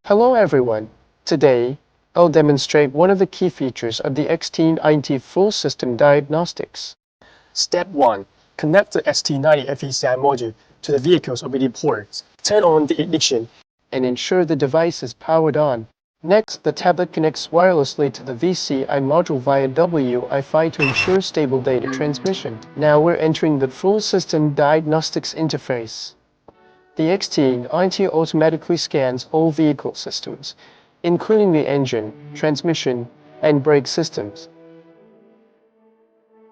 Hello everyone. Today, I'll demonstrate one of the key features of the XT90 full system diagnostics. Step 1. Connect the XT90 FECI module to the vehicle's OBD ports. Turn on the ignition and ensure the device is powered on. Next, the tablet connects wirelessly to the VCI module via Wi-Fi to ensure stable data transmission. Now we're entering the full system diagnostics interface. The XT90 automatically scans all vehicle systems, including the engine, transmission, and brake systems.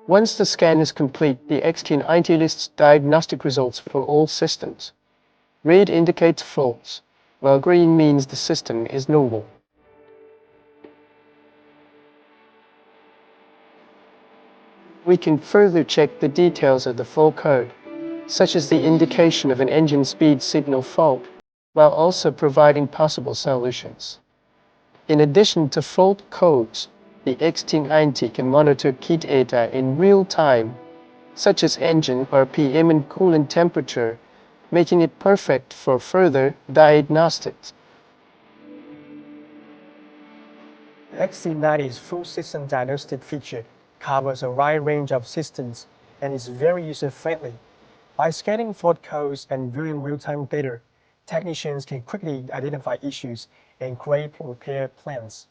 Once the scan is complete, the XT90 lists diagnostic results for all systems. Red indicates faults, while green means the system is normal. We can further check the details of the fault code, such as the indication of an engine speed signal fault, while also providing possible solutions. In addition to fault codes, the XT90 can monitor key data in real time, such as engine RPM and coolant temperature, making it perfect for further diagnostics. XT90's full system diagnostic feature covers a wide range of systems and is very user-friendly. By scanning fault codes and viewing real-time data, technicians can quickly identify issues and create repair plans.